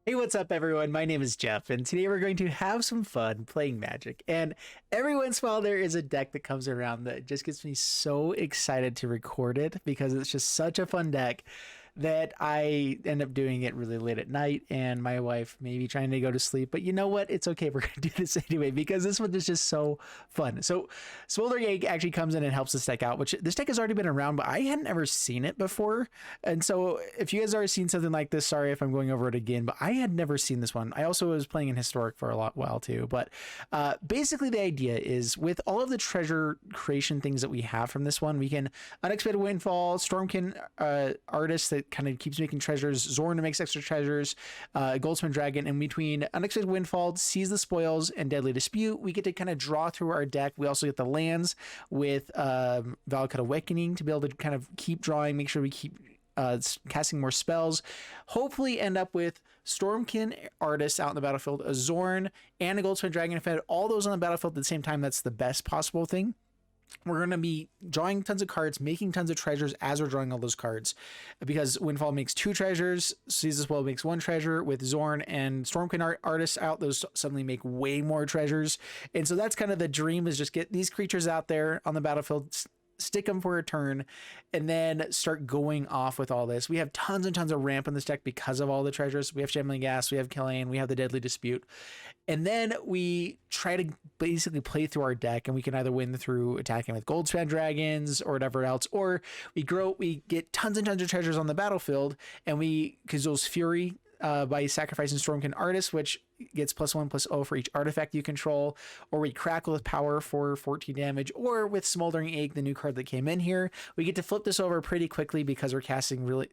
Hey, what's up, everyone? My name is Jeff, and today we're going to have some fun playing Magic. And every once in a while, there is a deck that comes around that just gets me so excited to record it because it's just such a fun deck that I end up doing it really late at night, and my wife may be trying to go to sleep. But you know what? It's okay. We're going to do this anyway because this one is just so fun. So, Smoldering Egg actually comes in and helps this deck out, which this deck has already been around, but I hadn't ever seen it before. And so, if you guys already seen something like this, sorry if I'm going over it again, but I had never seen this one. I also was playing in Historic for a while too. But basically, the idea is with all of the treasure creation things that we have from this one, we can Unexpected Windfall, Storm-Kiln Artist that kind of keeps making treasures, Xorn makes extra treasures, Goldspan Dragon, and between Unexpected Windfall, Seize the Spoils, and Deadly Dispute, we get to kind of draw through our deck. We also get the lands with Valakut Awakening to be able to kind of keep drawing, make sure we keep casting more spells, hopefully end up with Storm-Kiln Artist out in the battlefield, a Xorn, and a Goldspan Dragon. If I had all those on the battlefield at the same time, that's the best possible thing. We're going to be drawing tons of cards, making tons of treasures as we're drawing all those cards, because Windfall makes 2 treasures, Seize the Spoil makes 1 treasure. With Xorn and Storm-Kiln Artists out, those suddenly make way more treasures. And so that's kind of the dream, is just get these creatures out there on the battlefield, stick them for a turn, and then start going off with all this. We have tons and tons of ramp in this deck because of all the treasures. We have Shambling Ghast, we have Kalain, we have the Deadly Dispute. And then we try to basically play through our deck, and we can either win through attacking with Goldspan Dragons or whatever else, or we get tons and tons of treasures on the battlefield, and we Kazuul's Fury by sacrificing Storm-Kiln Artist, which gets +1/+0 for each artifact you control, or we Crackle with power for 14 damage, or with Smoldering Egg, the new card that came in here, we get to flip this over pretty quickly because we're casting really,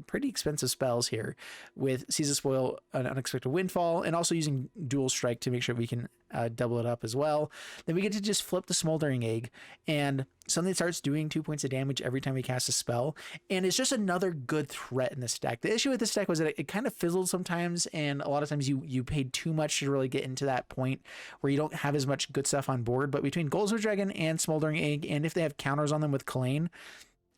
pretty expensive spells here with Seize the Spoil, an Unexpected Windfall, and also using Dual Strike to make sure we can double it up as well. Then we get to just flip the Smoldering Egg, and something starts doing 2 points of damage every time we cast a spell, and it's just another good threat in this deck. The issue with this deck was that it kind of fizzled sometimes, and a lot of times you paid too much to really get into that point where you don't have as much good stuff on board. But between Goldspan Dragon and Smoldering Egg, and if they have counters on them with Kalain,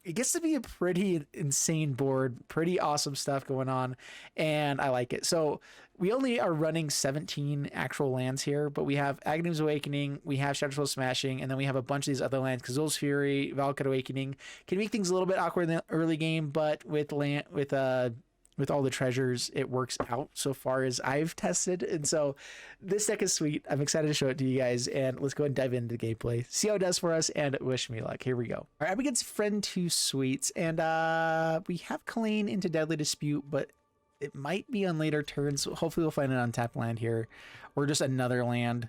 it gets to be a pretty insane board, pretty awesome stuff going on, and I like it. So we only are running 17 actual lands here, but we have Agadeem's Awakening, we have Shatterskull Smashing, and then we have a bunch of these other lands. Kazuul's Fury, Valakut Awakening can make things a little bit awkward in the early game, but with all the treasures, it works out so far as I've tested. And so this deck is sweet. I'm excited to show it to you guys, and let's go and dive into the gameplay, see how it does for us, and wish me luck. Here we go. All right, up against Friend 2 Sweets, and we have Kalain into Deadly Dispute, but it might be on later turns. So hopefully we'll find an untapped land here, or just another land,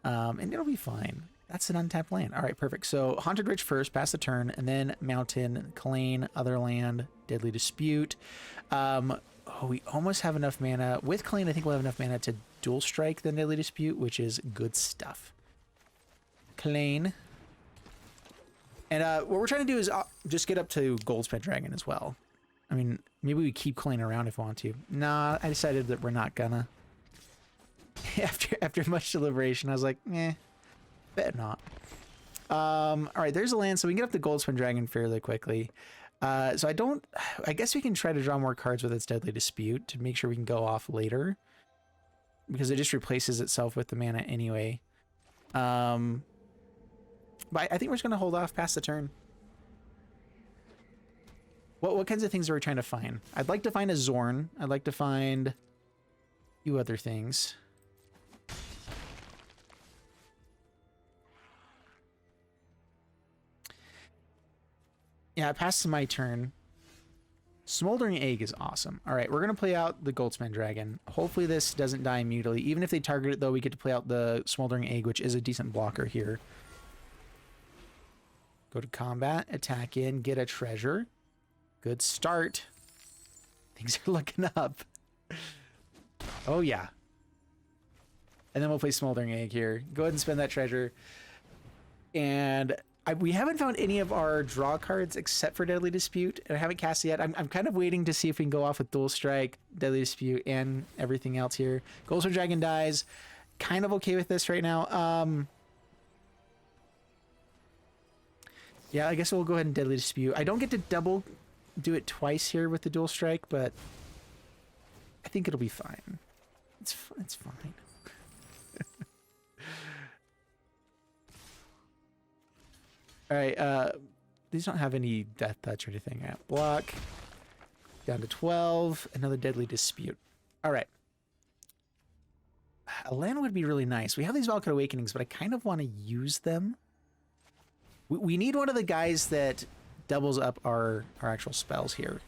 and it'll be fine. That's an untapped land. All right, perfect. So Haunted Ridge first, pass the turn, and then Mountain, Kalain, other land, Deadly Dispute. We almost have enough mana. With Kalain, I think we'll have enough mana to dual strike the Deadly Dispute, which is good stuff. Kalain. And what we're trying to do is just get up to Goldspan Dragon as well. I mean, maybe we keep Kalain around if we want to. Nah, I decided that we're not gonna. After much deliberation, I was like, bet not. All right, there's a land, so we can get up the Goldspan Dragon fairly quickly. So I guess we can try to draw more cards with its Deadly Dispute to make sure we can go off later, because it just replaces itself with the mana anyway. But I think we're just going to hold off past the turn. What kinds of things are we trying to find? I'd like to find a Xorn. I'd like to find a few other things. Yeah, it passes my turn. Smoldering Egg is awesome. All right, we're going to play out the Goldspan Dragon. Hopefully this doesn't die immediately. Even if they target it, though, we get to play out the Smoldering Egg, which is a decent blocker here. Go to combat, attack in, get a treasure. Good start. Things are looking up. Oh, yeah. And then we'll play Smoldering Egg here. Go ahead and spend that treasure. And we haven't found any of our draw cards except for Deadly Dispute, and I haven't cast it yet. I'm kind of waiting to see if we can go off with Dual Strike, Deadly Dispute, and everything else here. Goldspan Dragon dies. Kind of okay with this right now. Yeah, I guess we'll go ahead and Deadly Dispute. I don't get to double do it twice here with the Dual Strike, but I think it'll be fine. It's fine. All right, these don't have any death touch or anything. Right, block. Down to 12. Another Deadly Dispute. All right. A land would be really nice. We have these Valakut Awakenings, but I kind of want to use them. We need one of the guys that doubles up our actual spells here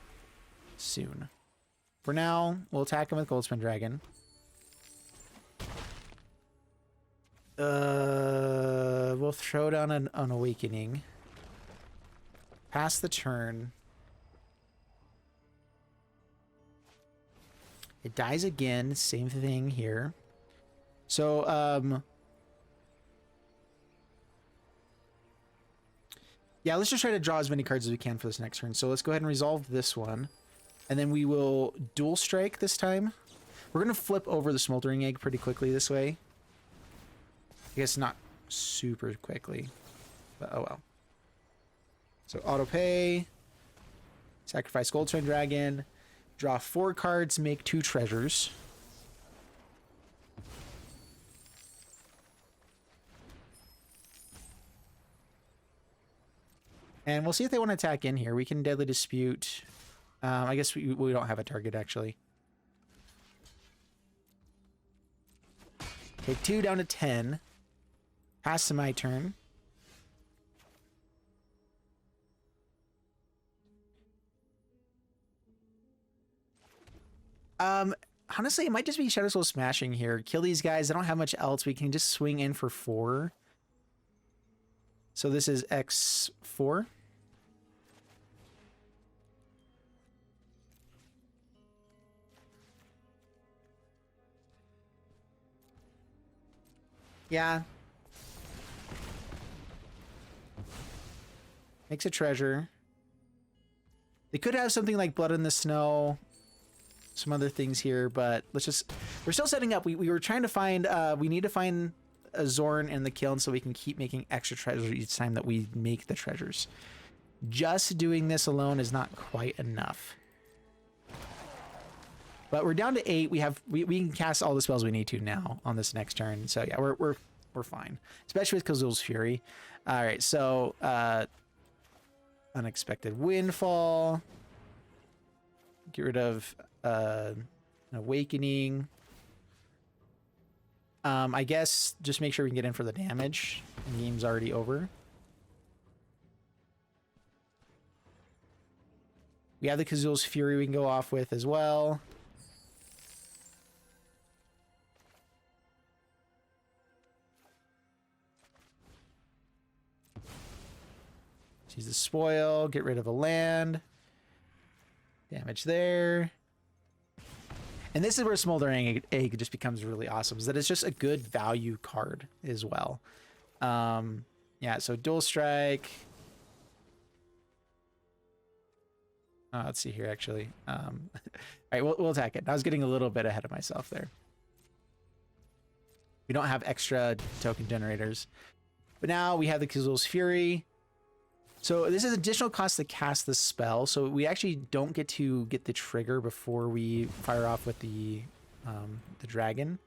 soon. For now, we'll attack him with Goldspan Dragon. We'll throw down an Awakening. Pass the turn. It dies again. Same thing here. So, yeah, let's just try to draw as many cards as we can for this next turn. So let's go ahead and resolve this one. And then we will dual strike this time. We're going to flip over the Smoldering Egg pretty quickly this way. I guess not super quickly, but oh well. So auto pay, sacrifice Goldspan Dragon, draw 4 cards, make 2 treasures. And we'll see if they want to attack in here. We can Deadly Dispute. I guess we don't have a target, actually. Take 2 down to 10. Pass to my turn. Honestly, it might just be Shatterskull Smashing here. Kill these guys. I don't have much else. We can just swing in for 4. So this is X4. Yeah. Makes a treasure. They could have something like Blood in the Snow. Some other things here, but let's just... We're still setting up. We were trying to find... we need to find a Xorn in the kiln so we can keep making extra treasures each time that we make the treasures. Just doing this alone is not quite enough. But we're down to 8. We can cast all the spells we need to now on this next turn. So yeah, we're fine. Especially with Kazuul's Fury. Alright, so Unexpected Windfall. Get rid of an Awakening. I guess just make sure we can get in for the damage. The game's already over. We have the Kazuul's Fury we can go off with as well. Use the spoil, get rid of a land. Damage there. And this is where Smoldering Egg just becomes really awesome, is that it's just a good value card as well. Yeah, so dual strike. Let's see here, actually. All right, we'll attack it. I was getting a little bit ahead of myself there. We don't have extra token generators. But now we have the Kazuul's Fury. So this is additional cost to cast this spell. So we actually don't get to get the trigger before we fire off with the dragon.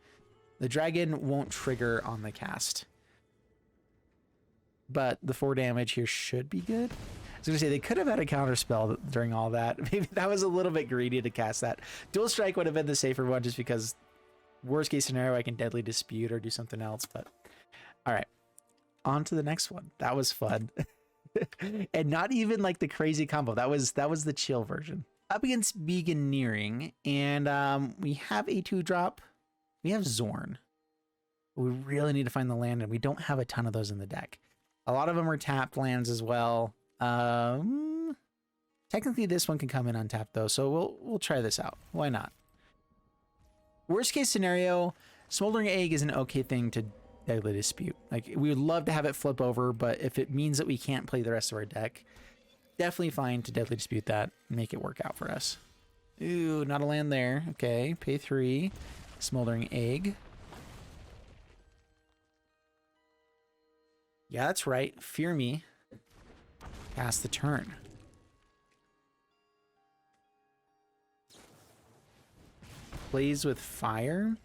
The dragon won't trigger on the cast. But the 4 damage here should be good. I was going to say, they could have had a counter spell during all that. Maybe that was a little bit greedy to cast that. Dual strike would have been the safer one just because worst case scenario, I can Deadly Dispute or do something else. But all right, on to the next one. That was fun. And not even like the crazy combo. That was the chill version. Up against Beginneering, and we have a 2-drop. We have Xorn. We really need to find the land, and we don't have a ton of those in the deck. A lot of them are tapped lands as well. Technically, this one can come in untapped though, so we'll try this out. Why not? Worst case scenario, Smoldering Egg is an okay thing to Deadly Dispute. Like, we would love to have it flip over, but if it means that we can't play the rest of our deck, definitely fine to Deadly Dispute that and make it work out for us. Ooh, not a land there. Okay, pay 3. Smoldering Egg. Yeah, that's right. Fear me. Pass the turn. plays with fire.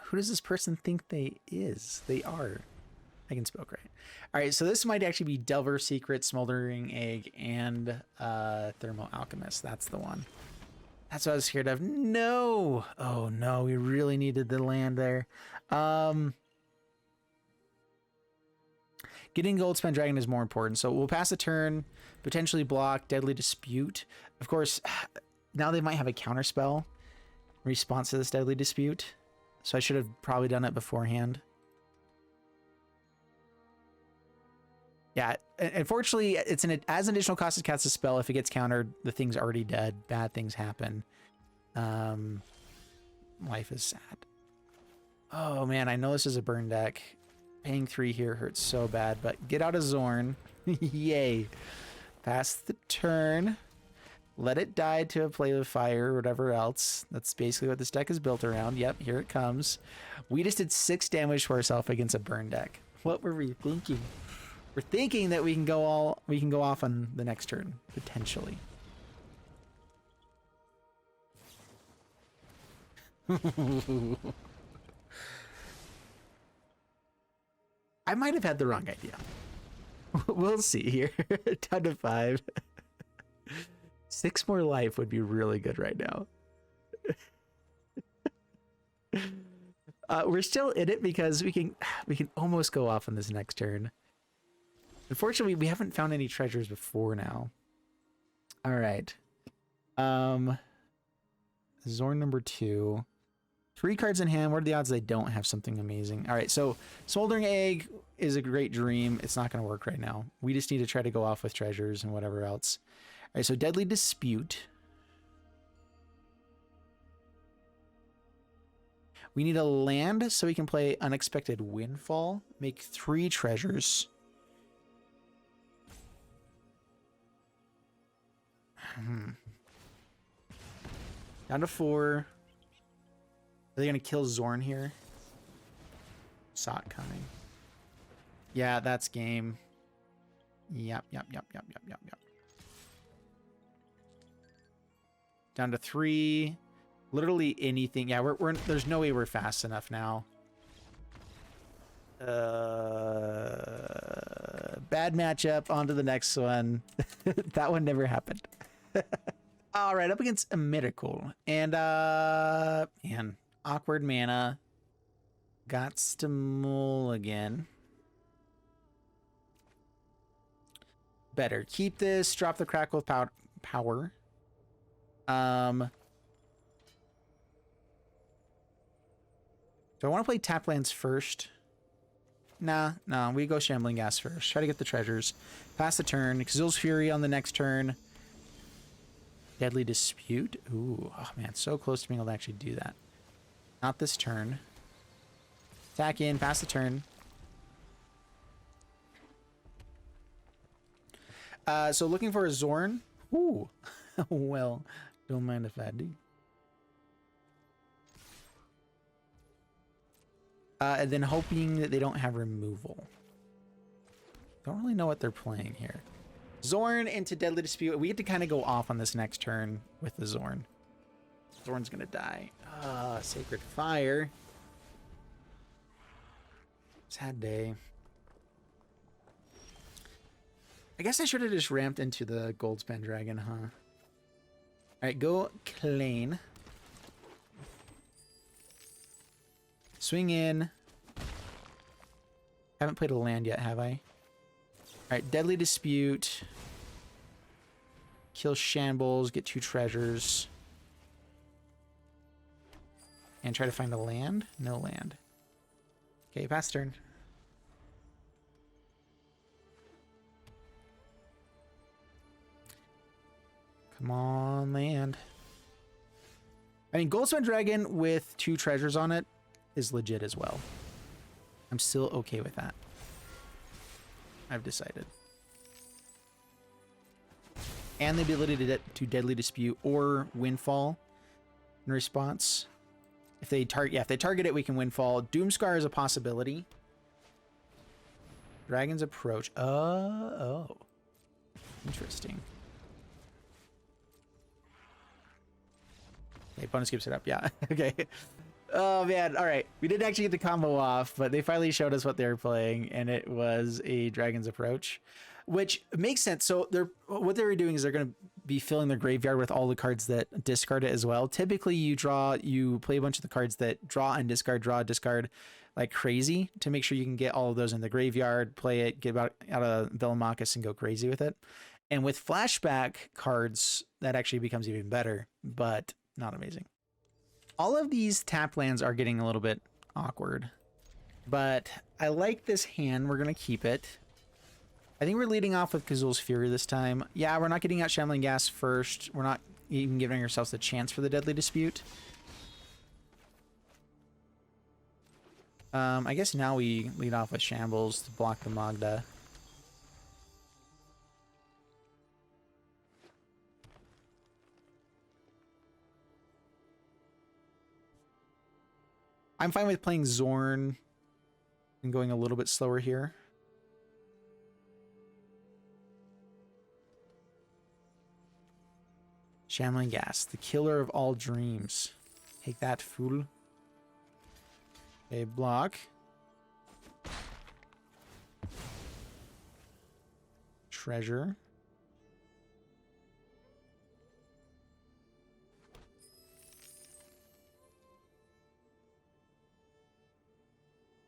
Who does this person think they are? I can spoke right. All right, so this might actually be Delver Secret, Smoldering Egg, and Thermal Alchemist. That's the one. That's what I was scared of. No! Oh no, we really needed the land there. Getting Goldspan Dragon is more important. So we'll pass a turn, potentially block, Deadly Dispute. Of course, now they might have a counter spell in response to this Deadly Dispute. So I should have probably done it beforehand. Yeah, unfortunately, it's as an additional cost to cast a spell. If it gets countered, the thing's already dead. Bad things happen. Life is sad. Oh man, I know this is a burn deck. Paying 3 here hurts so bad, but get out of Xorn. Yay. Pass the turn. Let it die to a play with fire or whatever else. That's basically what this deck is built around. Yep, here it comes. We just did 6 damage to ourselves against a burn deck. What were we thinking? We're thinking that we can go off on the next turn, potentially. I might have had the wrong idea. We'll see here. Down to 5. 6 more life would be really good right now. We're still in it because we can almost go off on this next turn. Unfortunately, we haven't found any treasures before now. All right. Xorn number 2. 3 cards in hand. What are the odds they don't have something amazing? All right, so Smoldering Egg is a great dream. It's not going to work right now. We just need to try to go off with treasures and whatever else. All right, so Deadly Dispute. We need a land so we can play Unexpected Windfall. Make 3 treasures. Down to 4. Are they going to kill Xorn here? Saw it coming. Yeah, that's game. Yep. Down to 3. Literally anything. Yeah, we're there's no way we're fast enough now. Bad matchup. On to the next one. That one never happened. All right, up against a Mythical. And, man, awkward mana. Got to mulligan. Better keep this. Drop the Crackle power. Do I want to play tap lands first? Nah, we go Shambling Ghast first. Try to get the treasures. Pass the turn. Kazuul's Fury on the next turn. Deadly Dispute. Ooh, oh man, so close to being able to actually do that. Not this turn. Attack in, pass the turn. So looking for a Xorn. Ooh, well, don't mind if I do. And then hoping that they don't have removal. Don't really know what they're playing here. Xorn into Deadly Dispute. We get to kind of go off on this next turn with the Xorn. Xorn's gonna die. Sacred Fire. Sad day. I guess I should have just ramped into the Goldspan Dragon, huh? Alright, go Kalain. Swing in. Haven't played a land yet, have I? Alright, Deadly Dispute. Kill Shambles, get 2 treasures. And try to find a land? No land. Okay, pass turn. Come on, land. I mean, Goldspan Dragon with 2 treasures on it is legit as well. I'm still okay with that. I've decided. And the ability to Deadly Dispute or Windfall in response. If they target it, we can Windfall. Doomscar is a possibility. Dragon's Approach. Oh. Interesting. Okay, opponent scoops it up. Yeah. Okay. Oh man. All right. We didn't actually get the combo off, but they finally showed us what they were playing, and it was a Dragon's Approach, which makes sense. So what they were doing is they're going to be filling their graveyard with all the cards that discard it as well. Typically, you play a bunch of the cards that draw, discard like crazy to make sure you can get all of those in the graveyard, play it, get out of Velomachus and go crazy with it. And with flashback cards, that actually becomes even better, but not amazing. All of these tap lands are getting a little bit awkward, but I like this hand. We're going to keep it. I think we're leading off with Kazuul's Fury this time. Yeah, we're not getting out Shambling Ghast first. We're not even giving ourselves the chance for the Deadly Dispute. I guess now we lead off with Shambles to block the Magda. I'm fine with playing Xorn and going a little bit slower here. Shambling Ghast, the killer of all dreams. Take that, fool. Okay, block. Treasure.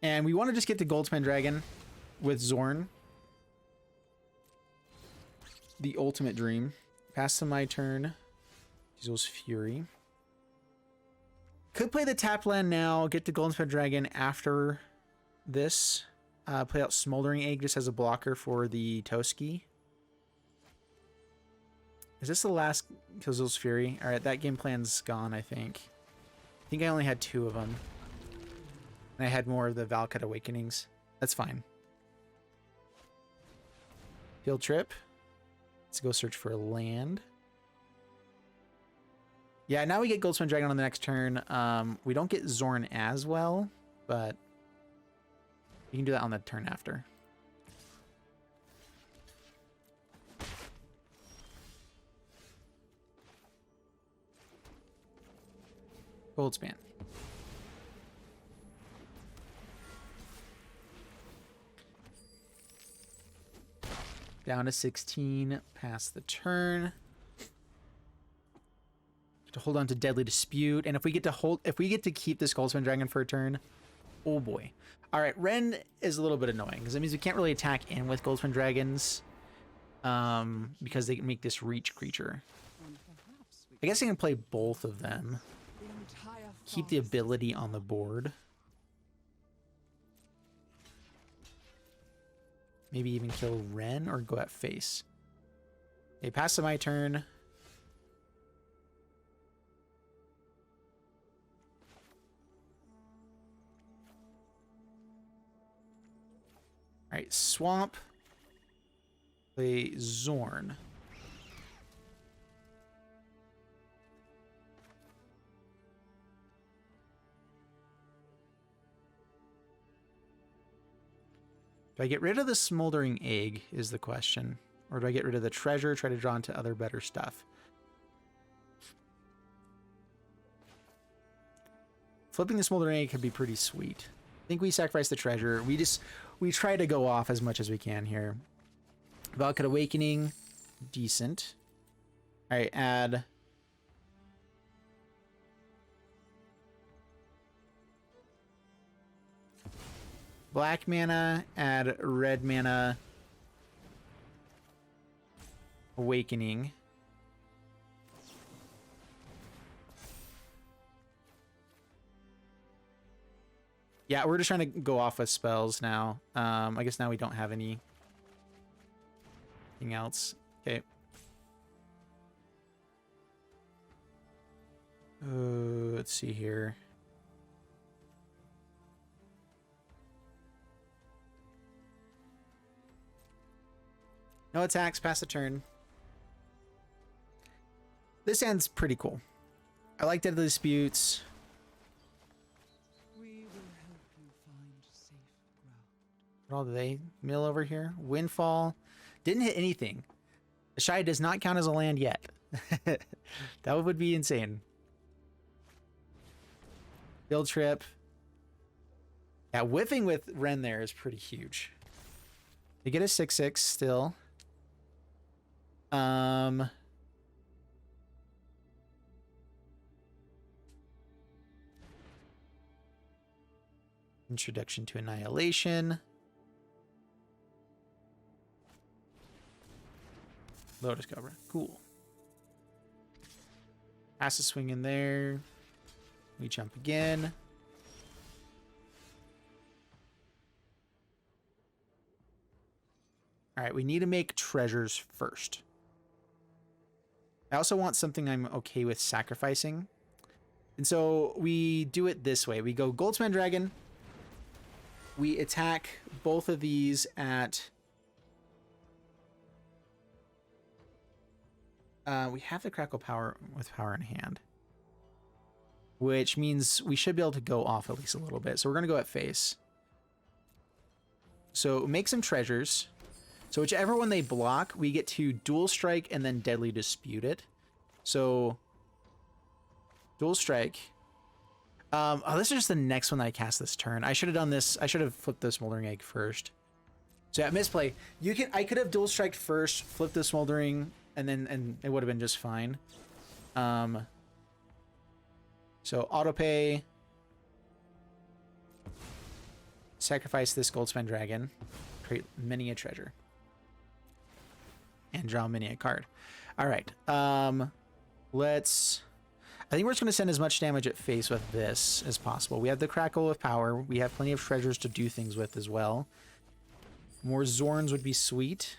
And we want to just get the Goldspan Dragon with Xorn. The ultimate dream. Pass to my turn. Kazuul's Fury. Could play the tap land now. Get the Goldspan Dragon after this. Play out Smoldering Egg just as a blocker for the Toski. Is this the last Kazuul's Fury? Alright, that game plan's gone, I think. I think I only had 2 of them. And I had more of the Valakut Awakenings. That's fine. Field trip. Let's go search for a land. Yeah, now we get Goldspan Dragon on the next turn. We don't get Xorn as well, but you can do that on the turn after. Goldspan. Down to 16, pass the turn. To hold on to Deadly Dispute, and if we get to keep this Goldspan Dragon for a turn, oh boy. All right, Ren is a little bit annoying because that means we can't really attack in with Goldspan Dragons, because they can make this reach creature. I guess I can play both of them. Keep the ability on the board. Maybe even kill Ren or go at face. Okay, pass to my turn. Alright, swamp. Play Xorn. Do I get rid of the Smoldering Egg is the question. Or do I get rid of the treasure, try to draw into other better stuff? Flipping the Smoldering Egg could be pretty sweet. I think we sacrifice the treasure. We try to go off as much as we can here. Valakut Awakening, decent. Alright, add black mana, add red mana, Awakening. Yeah, we're just trying to go off with spells now. I guess now we don't have anything else. Okay. Let's see here. No attacks, pass the turn. This hand's pretty cool. I like Deadly Disputes. What all do they mill over here? Windfall. Didn't hit anything. The Shy does not count as a land yet. That would be insane. Field trip. Yeah, whiffing with Ren there is pretty huge. They get a 6/6 still. Introduction to Annihilation. Lotus Cobra. Cool. Pass a swing in there. We jump again. All right, we need to make treasures first. I also want something I'm okay with sacrificing. And so we do it this way. We go Goldspan Dragon. We attack both of these at... we have the Crackle power with power in hand, which means we should be able to go off at least a little bit. So we're going to go at face. So make some treasures. So whichever one they block, we get to Dual Strike and then Deadly Dispute it. So Dual Strike. Oh, this is just the next one that I cast this turn. I should have done this. I should have flipped the Smoldering Egg first. So yeah, misplay. I could have Dual Striked first, flipped the Smoldering, and it would have been just fine. So autopay. Sacrifice this Goldspan Dragon. Create many a treasure. And draw many a card. All right. Let's... I think we're just going to send as much damage at face with this as possible. We have the Crackle with power. We have plenty of treasures to do things with as well. More Xorns would be sweet.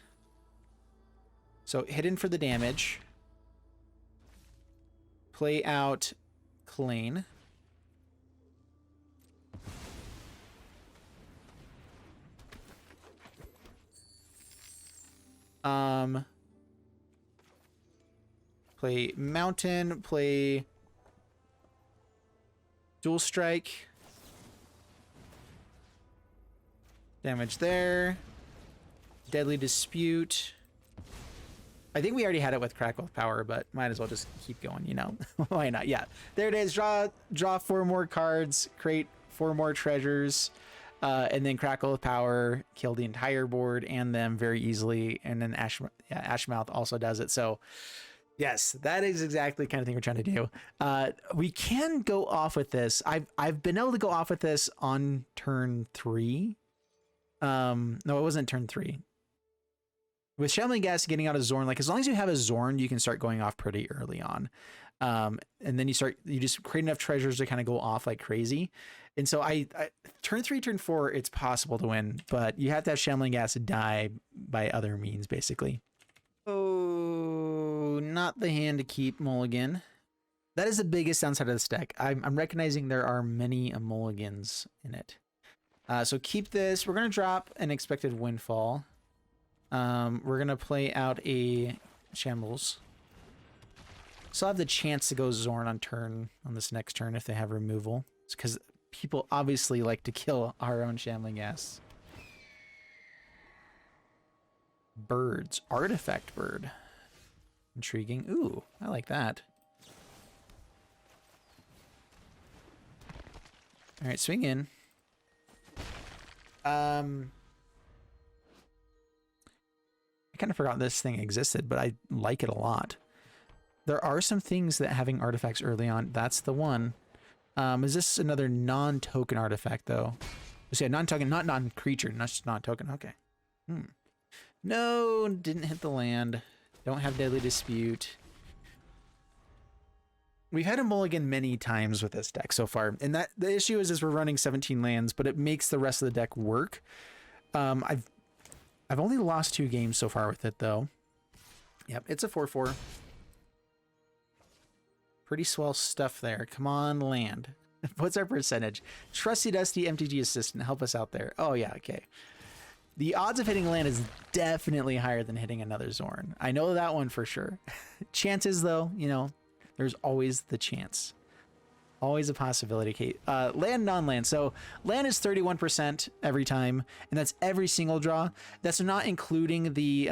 So hidden for the damage. Play out Kalain. Play Mountain, play Dual Strike. Damage there. Deadly Dispute. I think we already had it with Crackle with power, but might as well just keep going, you know. Why not? Yeah. There it is. Draw 4 more cards, create 4 more treasures, and then Crackle with power, kill the entire board and them very easily. And then Ashmouth also does it. So yes, that is exactly the kind of thing we're trying to do. We can go off with this. I've been able to go off with this on turn 3. No, it wasn't turn 3. With Shambling Ghast getting out of Xorn, like as long as you have a Xorn, you can start going off pretty early on. And then you just create enough treasures to kind of go off like crazy. And so I turn 3, turn 4, it's possible to win, but you have to have Shambling Ghast die by other means, basically. Oh, not the hand to keep, mulligan. That is the biggest downside of this deck. I'm recognizing there are many mulligans in it. So keep this. We're going to drop Unexpected Windfall. We're going to play out a Shambles. Still have the chance to go Xorn on this next turn if they have removal. It's because people obviously like to kill our own Shambling Ghasts. Birds. Artifact bird. Intriguing. Ooh, I like that. All right, swing in. I kind of forgot this thing existed, but I like it a lot. There are some things that having artifacts early on, that's the one. Is this another non-token artifact, though? So yeah, non-token, not non-creature, not just non-token. Okay. No, didn't hit the land. Don't have Deadly Dispute. We've had a mulligan many times with this deck so far, and that the issue is we're running 17 lands, but it makes the rest of the deck work. I've only lost 2 games so far with it, though. Yep, it's a 4/4. Pretty swell stuff there. Come on, land. What's our percentage? Trusty Dusty MTG Assistant, help us out there. Oh yeah, okay. The odds of hitting land is definitely higher than hitting another Xorn. I know that one for sure. Chances, though, you know, there's always the chance. Always a possibility, Kate. Land, non-land. So land is 31% every time, and that's every single draw. That's not including the,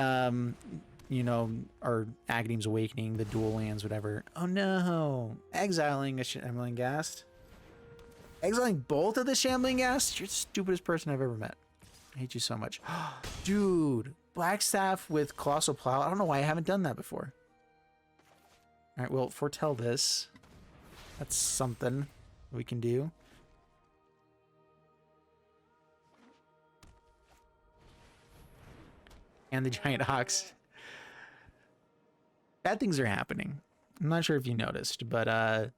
you know, our Agadeem's Awakening, the dual lands, whatever. Oh no! Exiling a Shambling Ghast. Exiling both of the Shambling Ghast? You're the stupidest person I've ever met. I hate you so much. Dude, Blackstaff with Colossal Plow. I don't know why I haven't done that before. All right, well, foretell this. That's something we can do. And the Giant Ox. Bad things are happening. I'm not sure if you noticed, but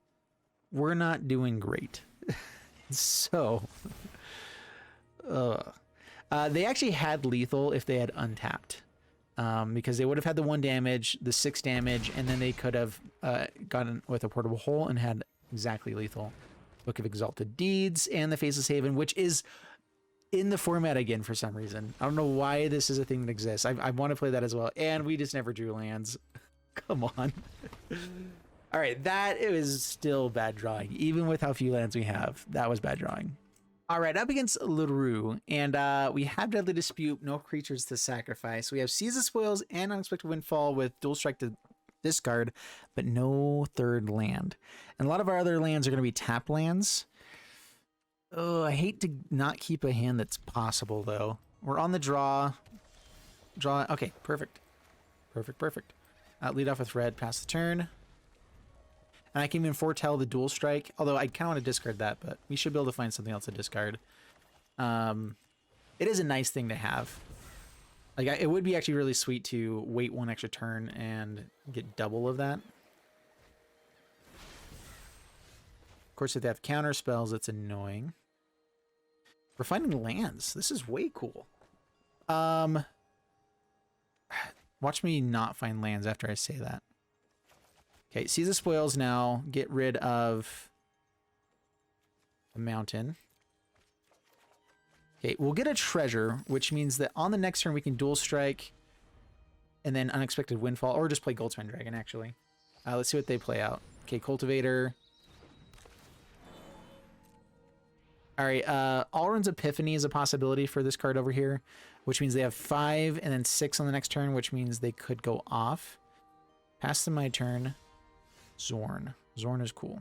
we're not doing great. So, they actually had lethal if they had untapped, because they would have had the 1 damage, the 6 damage, and then they could have gotten with a portable hole and had exactly lethal. Book of Exalted Deeds and the Faceless Haven, which is in the format again for some reason. I don't know why this is a thing that exists. I want to play that as well, and we just never drew lands. Come on. All right, that is still bad drawing. Even with how few lands we have, that was bad drawing. All right, up against Leroux, and we have Deadly Dispute, no creatures to sacrifice. We have Seize the Spoils and Unexpected Windfall with Dual Strike to discard, but no third land. And a lot of our other lands are going to be tap lands. Oh, I hate to not keep a hand that's possible, though. We're on the draw. Okay, perfect. Perfect. Lead off with red, pass the turn. And I can even foretell the dual strike, although I kind of want to discard that, but we should be able to find something else to discard. It is a nice thing to have. Like, it would be actually really sweet to wait 1 extra turn and get double of that. Of course, if they have counter spells, it's annoying. We're finding lands. This is way cool. Watch me not find lands after I say that. Okay, Seize the Spoils now. Get rid of the mountain. Okay, we'll get a treasure, which means that on the next turn we can dual strike and then Unexpected Windfall, or just play Goldspan Dragon, actually. Let's see what they play out. Okay, Cultivator. All right, Alrund's Epiphany is a possibility for this card over here, which means they have 5 and then 6 on the next turn, which means they could go off. Pass them my turn. Xorn. Xorn is cool.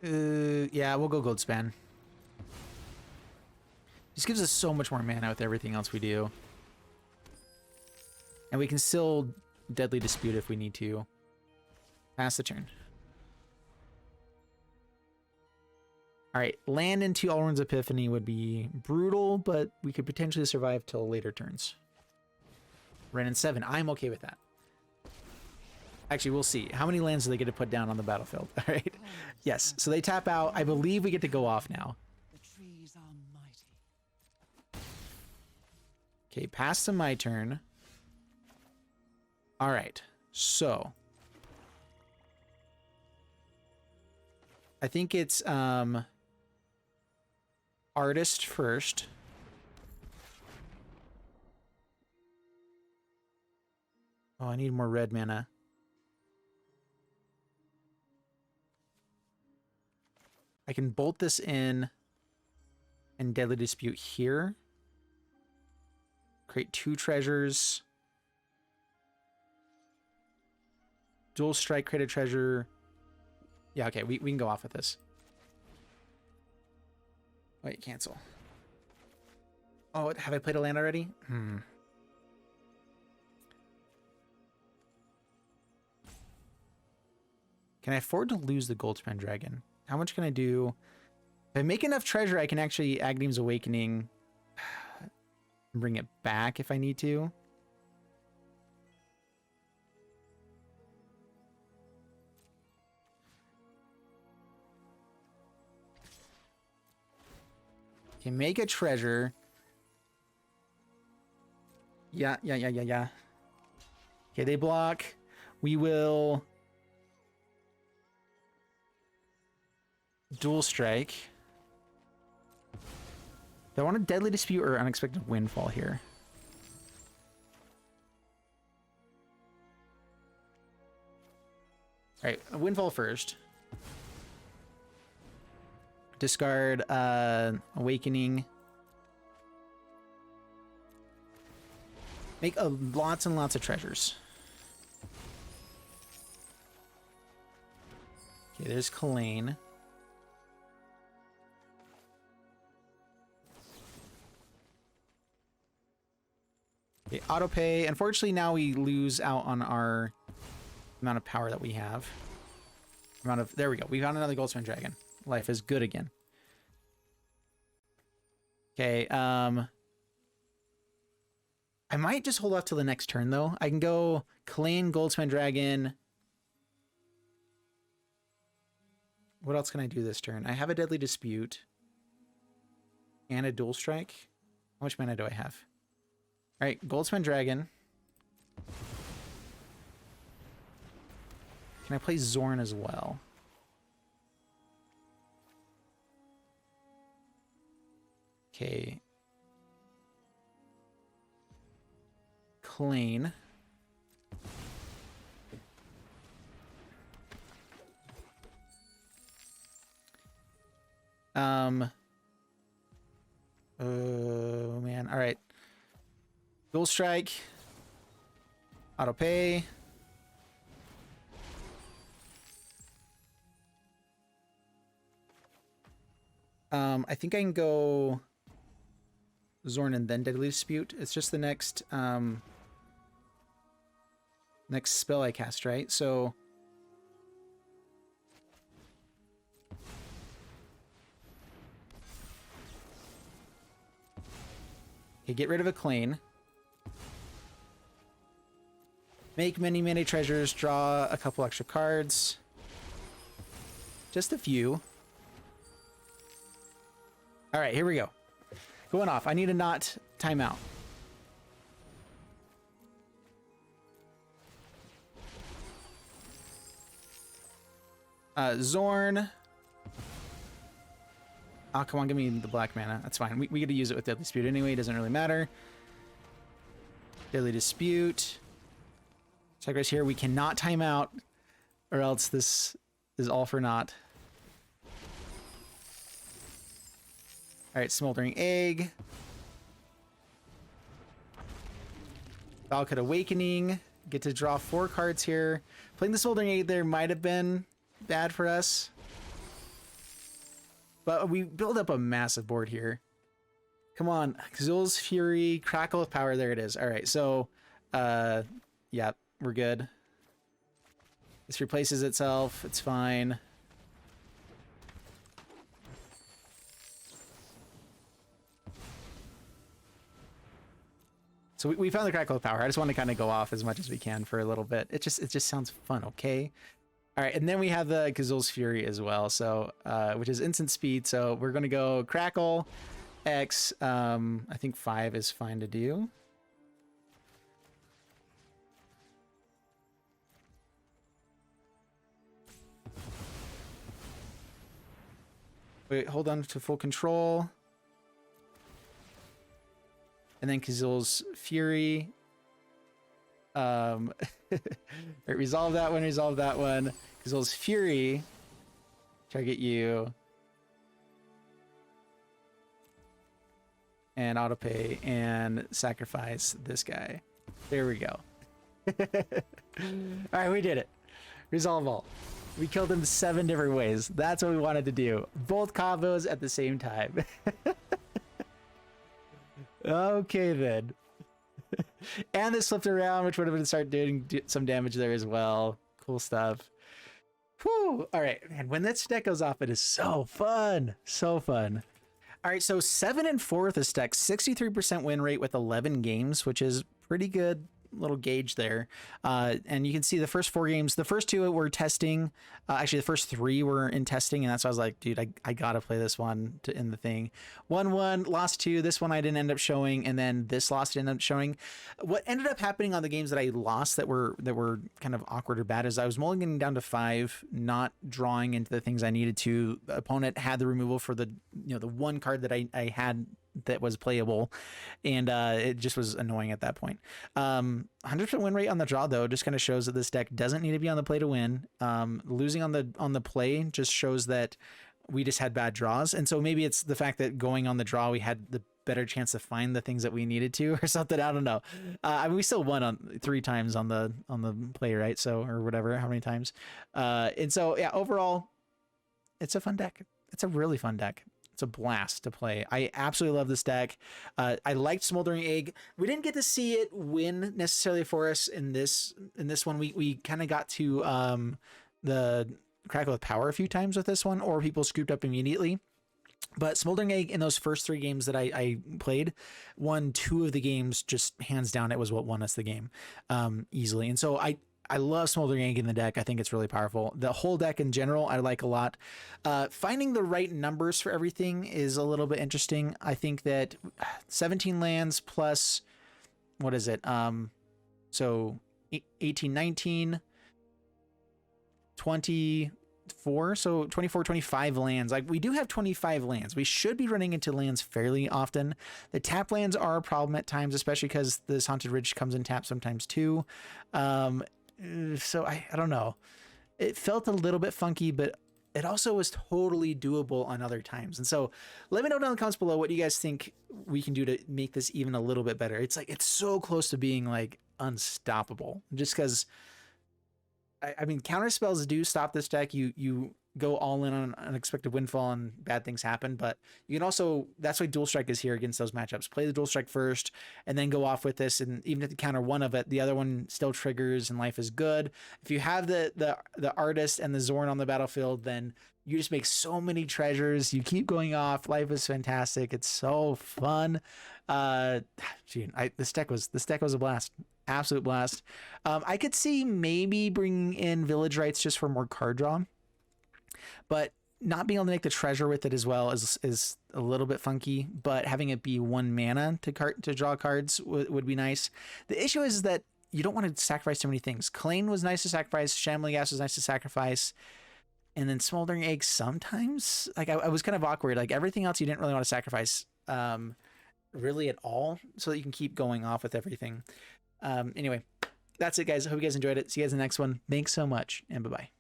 Yeah, we'll go Goldspan. This gives us so much more mana with everything else we do. And we can still Deadly Dispute if we need to. Pass the turn. All right, land into Alrund's Epiphany would be brutal, but we could potentially survive till later turns. Ren and 7, I'm okay with that. Actually, we'll see. How many lands do they get to put down on the battlefield? All right. Yes, so they tap out. I believe we get to go off now. The trees are mighty. Okay, pass to my turn. All right, so I think it's Artist first. Oh, I need more red mana. I can bolt this in and Deadly Dispute here. Create 2 treasures. Dual strike, create a treasure. Yeah, okay, we can go off with this. Wait, cancel. Oh, have I played a land already? Can I afford to lose the Goldspan Dragon? How much can I do? If I make enough treasure, I can actually Agadeem's Awakening and bring it back if I need to. Okay, make a treasure. Yeah. Okay, they block. We will dual strike. Do I want a Deadly Dispute or Unexpected Windfall here? All right, Windfall first. Discard Awakening. Make lots and lots of treasures. Okay, there's Kalain. Okay, auto pay. Unfortunately, now we lose out on our amount of power that we have. There we go. We found another Goldspan Dragon. Life is good again. Okay, I might just hold off till the next turn though. I can go Kalain, Goldspan Dragon. What else can I do this turn? I have a Deadly Dispute and a Dual Strike. How much mana do I have? All right, Goldspan Dragon. Can I play Xorn as well? Okay. Kalain. Oh man. All right. Dual Strike. Auto pay. I think I can go Xorn and then Deadly Dispute. It's just the next next spell I cast, right? So okay, get rid of a Kalain. Make many treasures, draw a couple extra cards. Just a few. All right, here we go. Going off. I need a not timeout. Xorn. Oh, come on, give me the black mana. That's fine. We get to use it with Deadly Dispute anyway. It doesn't really matter. Deadly Dispute. Sacrifice here. We cannot time out, or else this is all for naught. All right, Smoldering Egg. Valakut Awakening. Get to draw 4 cards here. Playing the Smoldering Egg there might have been bad for us. But we build up a massive board here. Come on. Kazuul's Fury. Crackle with power. There it is. All right, so yeah, we're good. This replaces itself. It's fine. So we found the Crackle of Power. I just want to kind of go off as much as we can for a little bit. It just sounds fun, okay? All right, and then we have the Kazuul's Fury as well, so which is instant speed. So we're going to go Crackle, X. I think 5 is fine to do. Wait, hold on to full control. And then Kazuul's Fury. Resolve that one, resolve that one. Kazuul's Fury. Target you. And autopay and sacrifice this guy. There we go. Alright, we did it. Resolve all. We killed him 7 different ways. That's what we wanted to do. Both combos at the same time. Okay then. And this flipped around, which would have been start doing some damage there as well. Cool stuff. Whew. All right, man. When this deck goes off, it is so fun. So fun. All right, so 7 and 4 with this deck, 63% win rate with 11 games, which is pretty good little gauge there. And you can see the first 4 games, the first 2 were testing. Actually, the first 3 were in testing, and that's why I was like, dude, I gotta play this one to end the thing. 1-1, lost 2. This one I didn't end up showing, and then this loss didn't end up showing. What ended up happening on the games that I lost that were kind of awkward or bad is I was mulliganing down to 5, not drawing into the things I needed to. The opponent had the removal for the the one card that I had that was playable, and it just was annoying at that point. 100% win rate on the draw though just kind of shows that this deck doesn't need to be on the play to win. Losing on the play just shows that we just had bad draws. And so maybe it's the fact that going on the draw, we had the better chance to find the things that we needed to or something. I don't know. I mean, we still won on 3 times on the play, right? So, or whatever, how many times. And so, yeah, overall, it's a fun deck. It's a really fun deck. It's a blast to play. I absolutely love this deck. I liked Smoldering Egg. We didn't get to see it win necessarily for us in this one. We kind of got to the Crackle with Power a few times with this one, or people scooped up immediately. But Smoldering Egg in those first 3 games that I played, won 2 of the games just hands down. It was what won us the game easily. And so I love Smoldering Egg in the deck. I think it's really powerful. The whole deck in general, I like a lot. Finding the right numbers for everything is a little bit interesting. I think that 17 lands plus, what is it? So 18, 19, 24, so 24, 25 lands. Like, we do have 25 lands. We should be running into lands fairly often. The tap lands are a problem at times, especially because this Haunted Ridge comes in tap sometimes too. So I don't know. It felt a little bit funky, but it also was totally doable on other times. And so let me know down in the comments below what you guys think we can do to make this even a little bit better. It's like, it's so close to being like unstoppable, just because I mean, counter spells do stop this deck. You go all in on Unexpected Windfall and bad things happen, but you can also, that's why Dual Strike is here against those matchups. Play the Dual Strike first and then go off with this, and even if you counter one of it, the other one still triggers and life is good. If you have the Artist and the Xorn on the battlefield, then you just make so many treasures. You keep going off. Life is fantastic. It's so fun. This deck was a blast. Absolute blast. I could see maybe bringing in Village Rites just for more card draw, but not being able to make the treasure with it as well is a little bit funky. But having it be 1 mana to draw cards would be nice. The issue is that you don't want to sacrifice too many things. Kalain was nice to sacrifice. Shambling Ghast was nice to sacrifice. And then Smoldering Egg sometimes, like I was kind of awkward. Like everything else you didn't really want to sacrifice really at all, so that you can keep going off with everything. Anyway, that's it, guys. I hope you guys enjoyed it. See you guys in the next one. Thanks so much, and bye-bye.